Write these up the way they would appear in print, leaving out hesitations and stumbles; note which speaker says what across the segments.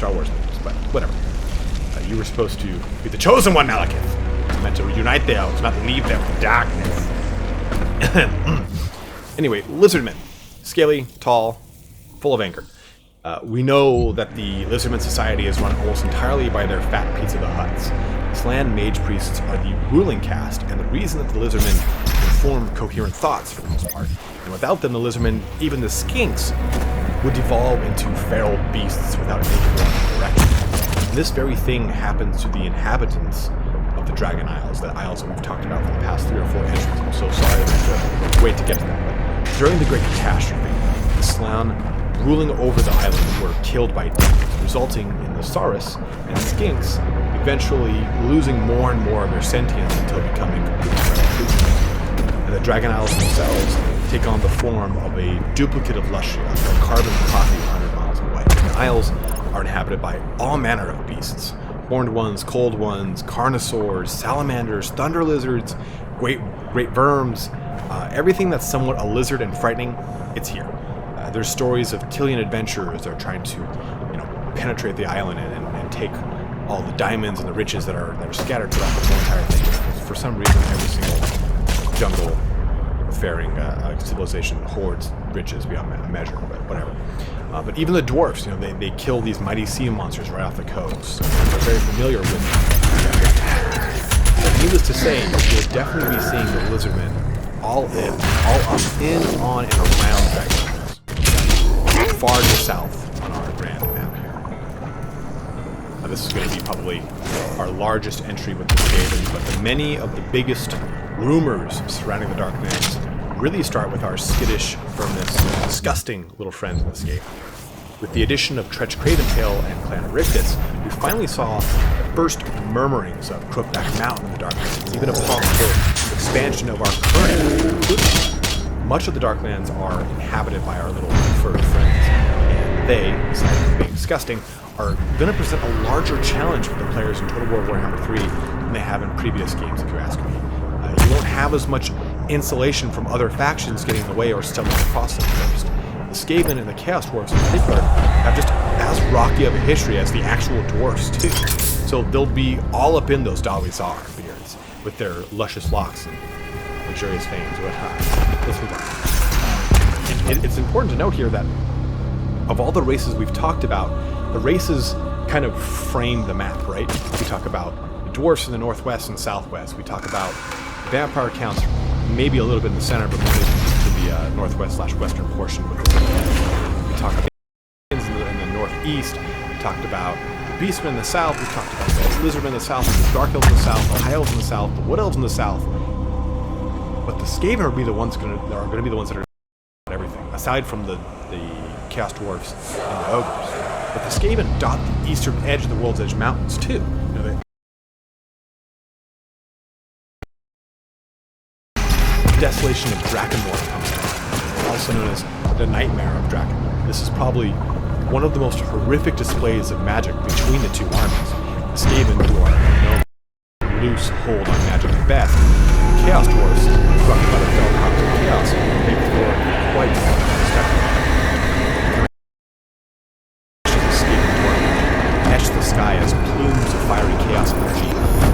Speaker 1: Star Wars movies, but whatever. You were supposed to be the chosen one, Malekith. You meant to reunite the elves, not leave them in darkness. Anyway, lizardmen. Scaly, tall, full of anger. We know that the Lizardman Society is run almost entirely by their fat Pizza the Hutts. Slan mage priests are the ruling caste, and the reason that the Lizardmen can form coherent thoughts for the most part. And without them, the Lizardmen, even the skinks, would devolve into feral beasts without any form of direction. And this very thing happens to the inhabitants of the Dragon Isles, the isles that we've talked about for the past 3 or 4 entries. I'm so sorry I have to wait to get to that. But during the Great Catastrophe, the Slan ruling over the island were killed by demons, resulting in the Saurus and skinks eventually losing more and more of their sentience until becoming completely feral creatures. And the Dragon Isles themselves take on the form of a duplicate of Lushia, a carbon copy 100 miles away. The Isles are inhabited by all manner of beasts. Horned ones, cold ones, carnosaurs, salamanders, thunder lizards, great verms, everything that's somewhat a lizard and frightening, it's here. There's stories of Killian adventurers that are trying to, penetrate the island and take all the diamonds and the riches that are scattered throughout the whole entire thing. For some reason, every single jungle-faring civilization hoards riches beyond measure, but whatever. But even the dwarfs, they kill these mighty sea monsters right off the coast. So they're very familiar with but needless to say, you'll definitely be seeing the lizardmen all up, in, on, and around Dragon Isles. Far to the south on our grand map here. Now, this is going to be probably our largest entry with the Skaven, but many of the biggest rumors surrounding the Darklands really start with our skittish, firmness, disgusting little friends in the Skaven. With the addition of Tretch Craventail and Clan Rictus, we finally saw the first murmurings of Crookback Mountain in the Darklands, even a possible expansion of our current including. Much of the Darklands are inhabited by our little furry friends, and they, aside from being disgusting, are going to present a larger challenge for the players in Total War Warhammer 3 than they have in previous games, if you ask me. You won't have as much insulation from other factions getting in the way or stumbling across them first. The Skaven and the Chaos Dwarfs in particular have just as rocky of a history as the actual dwarfs too. So they'll be all up in those Dawizar beards with their luscious locks and luxurious veins. Let's move on. It's important to note here that of all the races we've talked about, the races kind of frame the map, right? We talk about the dwarfs in the northwest and southwest. We talk about vampire counts, maybe a little bit in the center, but mostly to the northwest/western portion. We talk about in the northeast. We talked about the beastmen in the south. We talked about the lizardmen in the south, the dark elves in the south, the high elves in the south, the wood elves in the south. But the Skaven are going to be the ones that are everything, aside from the Chaos Dwarfs and the Ogres. But the Skaven dot the eastern edge of the World's Edge Mountains too. Desolation of Drakenmore comes from, also known as the Nightmare of Drakenmore. This is probably one of the most horrific displays of magic between the two armies. The Skaven, who are known for loose hold on magic at best, the Chaos Dwarfs, corrupted by the fell powers of chaos, make for quite a spectacle. Etch the sky as plumes of fiery chaos energy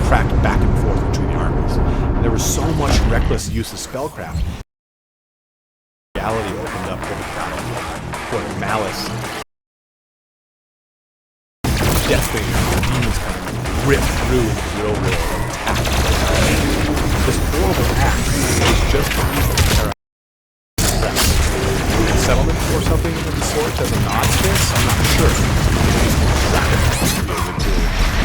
Speaker 1: cracked back and forth between the armies. And there was so much reckless use of spellcraft. Reality opened up over the battle for malice. Deathwing demons kind of ripped through into the real world and attacked. This horrible act was just a settlement or something of the sort as a nod to this? I'm not sure.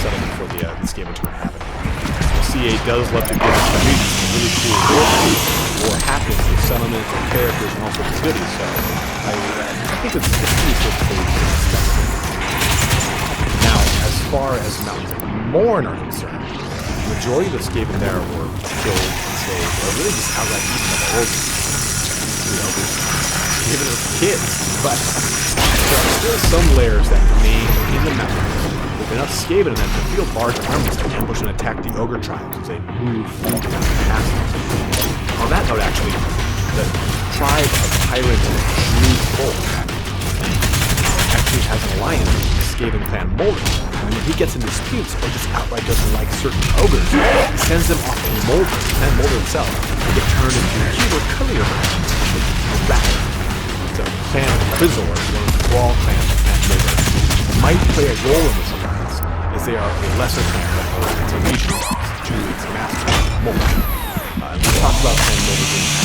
Speaker 1: Settlement for the Skaven to inhabit. The CA does love to give us some really cool or happens with settlements and characters and all sorts of goodies, so I think it's pretty cool to discuss. Now, as far as Mountains of Morn are concerned, the majority of the Skaven there were killed and saved, or really just outright eaten by the Ogres. Skaven are kids, but there are still some layers that remain in the mountains with enough Skaven in them to field large armies to ambush and attack the Ogre tribes as they move through the passes. On that note, actually, the tribe of Tyrant and Shrewd Folk actually has an alliance with the Skaven clan Mulder. And when he gets in disputes or just outright doesn't like certain ogres, he sends them off to Mulder, Clan Mulder himself, to get turned into Hubert Courier rat. So Clan Crizzle, one of the Thrall clans of Clan Mulder, might play a role in this alliance, as they are a lesser clan that holds a region to its master, Mulder. And we talked about Clan Mulder being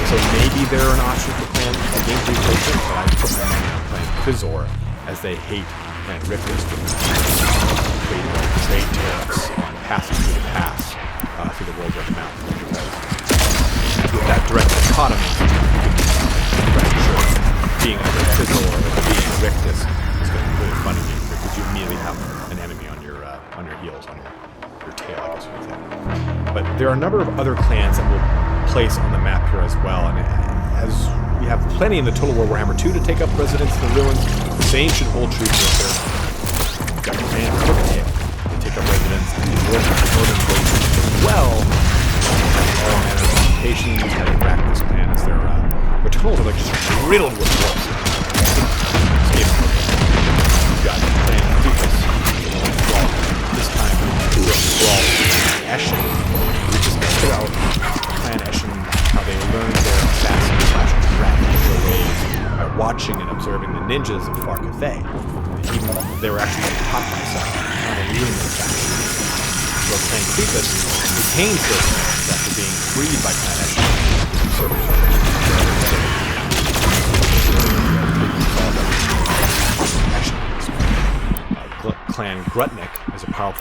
Speaker 1: so maybe they're an option for Clan gameplay replacement, but I put them on Clan Crizzle, as they hate Clan Rictus for creating trade tariffs on passing through the pass through the World Red Mountain. With that direct dichotomy, being either Crizzle or being Rictus is going to be really funny because you immediately have an enemy on your heels, on your tail, I guess you could say. But there are a number of other clans that will place on the map here as well, and as we have plenty in the Total War Warhammer 2 to take up residence in the ruins, the same should hold true for this here. We've got Clan Crooktail to take up residence in the northern places as well. All manner of mutations that interact this clan as their tunnels are like just riddled with dwarfs. We've got Clan Creepus, this time Brawl Eshin. We just check out Clan Eshin, how they learn their assassin/rat ninja ways by watching and observing the ninjas of Far Cathay. Even they were actually taught by some kind of ruling their faction. So Clan Creepus retains those lands after being freed by Clan Eshin. Clan Grutnik is a powerful